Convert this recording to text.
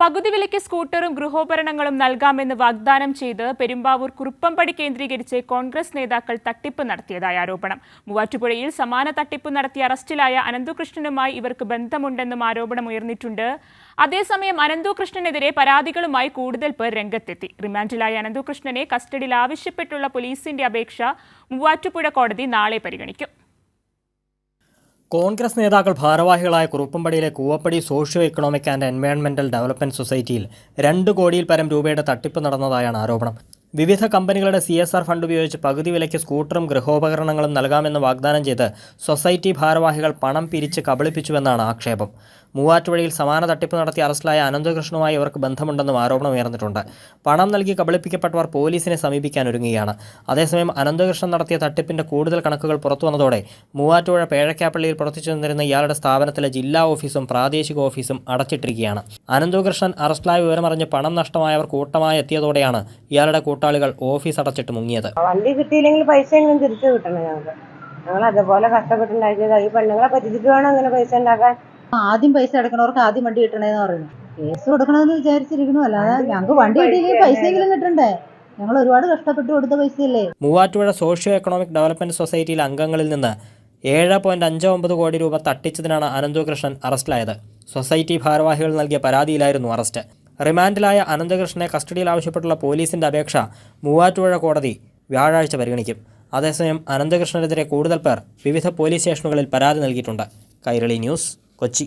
പകുതി വിലയ്ക്ക് സ്കൂട്ടറും ഗൃഹോപകരണങ്ങളും നൽകാമെന്ന് വാഗ്ദാനം ചെയ്ത് പെരുമ്പാവൂർ കുറുപ്പംപടി കേന്ദ്രീകരിച്ച് കോൺഗ്രസ് നേതാക്കൾ തട്ടിപ്പ് നടത്തിയതായി ആരോപണം. മൂവാറ്റുപുഴയിൽ സമാന തട്ടിപ്പ് നടത്തി അറസ്റ്റിലായ അനന്തകൃഷ്ണനുമായി ഇവർക്ക് ബന്ധമുണ്ടെന്നും ആരോപണം ഉയർന്നിട്ടുണ്ട്. അതേസമയം അനന്തകൃഷ്ണനെതിരെ പരാതികളുമായി കൂടുതൽ പേർ രംഗത്തെത്തി. റിമാൻഡിലായ അനന്തകൃഷ്ണനെ കസ്റ്റഡിയിൽ ആവശ്യപ്പെട്ടുള്ള പോലീസിന്റെ അപേക്ഷ മൂവാറ്റുപുഴ കോടതി നാളെ പരിഗണിക്കും. കോൺഗ്രസ് നേതാക്കൾ ഭാരവാഹികളായ കുറുപ്പംപടിയിലെ കൂവപ്പടി സോഷ്യോ എക്കണോമിക് ആൻഡ് എൻവയോൺമെന്റൽ ഡെവലപ്മെന്റ് സൊസൈറ്റിയിൽ 2 കോടിയിൽ പരം രൂപയുടെ തട്ടിപ്പ് നടന്നതായാണ് ആരോപണം. വിവിധ കമ്പനികളുടെ CSR ഫണ്ട് ഉപയോഗിച്ച് പകുതി വിലയ്ക്ക് സ്കൂട്ടറും ഗൃഹോപകരണങ്ങളും നൽകാമെന്ന് വാഗ്ദാനം ചെയ്ത് സൊസൈറ്റി ഭാരവാഹികൾ പണം പിരിച്ച് കബളിപ്പിച്ചുവെന്നാണ് ആക്ഷേപം. മൂവാറ്റുപുഴയിൽ സമാന തട്ടിപ്പ് നടത്തി അറസ്റ്റിലായ അനന്തകൃഷ്ണനുമായി ഇവർക്ക് ബന്ധമുണ്ടെന്നും ആരോപണം ഉയർന്നിട്ടുണ്ട്. പണം നൽകി കബളിപ്പിക്കപ്പെട്ടവർ പോലീസിനെ സമീപിക്കാനൊരുങ്ങുകയാണ്. അതേസമയം അനന്തകൃഷ്ണൻ നടത്തിയ തട്ടിപ്പിന്റെ കൂടുതൽ കണക്കുകൾ പുറത്തുവന്നതോടെ മൂവാറ്റുപുഴ പേഴക്കാപ്പള്ളിയിൽ പ്രവർത്തിച്ചു നിന്നിരുന്ന ഇയാളുടെ സ്ഥാപനത്തിലെ ജില്ലാ ഓഫീസും പ്രാദേശിക ഓഫീസും അടച്ചിട്ടിരിക്കുകയാണ്. അനന്തകൃഷ്ണൻ അറസ്റ്റിലായ വിവരമറിഞ്ഞ് പണം നഷ്ടമായവർ കൂട്ടമായി എത്തിയതോടെയാണ് ഇയാളുടെ കൂട്ടാളികൾ ഓഫീസ് അടച്ചിട്ട് മുങ്ങിയത്. വണ്ടി കിട്ടിയില്ലെങ്കിൽ പൈസ എങ്കിലും തിരിച്ചു കിട്ടണം. ഞങ്ങൾ അതുപോലെ കഷ്ടപ്പെട്ടുണ്ടാക്കിയത്. ഈ പെണ്ണുങ്ങളെ പറ്റിച്ചിട്ട് വേണം അങ്ങനെ പൈസ ഉണ്ടാക്കാൻ. ആദ്യം പൈസ അടക്കണവർക്ക് ആദ്യം വണ്ടി കിട്ടണേന്ന് പറയുന്നു. കേസ് കൊടുക്കണമെന്ന് വിചാരിച്ചിരിക്കണു. അല്ലാതെ ഞങ്ങൾക്ക് വണ്ടി കിട്ടിയില്ലെങ്കിൽ പൈസയെങ്കിലും കിട്ടണ്ടേ? ഞങ്ങൾ ഒരുപാട് കഷ്ടപ്പെട്ട് കൊടുത്ത പൈസയല്ലേ. മൂവാറ്റുപുഴ സോഷ്യോ എക്കണോമിക് ഡെവലപ്മെന്റ് സൊസൈറ്റിയിലെ അംഗങ്ങളിൽ നിന്ന് 7.59 കോടി രൂപ തട്ടിച്ചതിനാണ് അനന്തകൃഷ്ണൻ അറസ്റ്റിലായത്. സൊസൈറ്റി ഭാരവാഹികൾ നൽകിയ പരാതിയിലായിരുന്നു അറസ്റ്റ്. റിമാൻഡിലായ അനന്തകൃഷ്ണനെ കസ്റ്റഡിയിൽ ആവശ്യപ്പെട്ടുള്ള പോലീസിന്റെ അപേക്ഷ മൂവാറ്റുപുഴ കോടതി വ്യാഴാഴ്ച പരിഗണിക്കും. അതേസമയം അനന്തകൃഷ്ണനെതിരെ കൂടുതൽ പേർ വിവിധ പോലീസ് സ്റ്റേഷനുകളിൽ പരാതി നൽകിയിട്ടുണ്ട്. കൈരളി ന്യൂസ്, കൊച്ചി.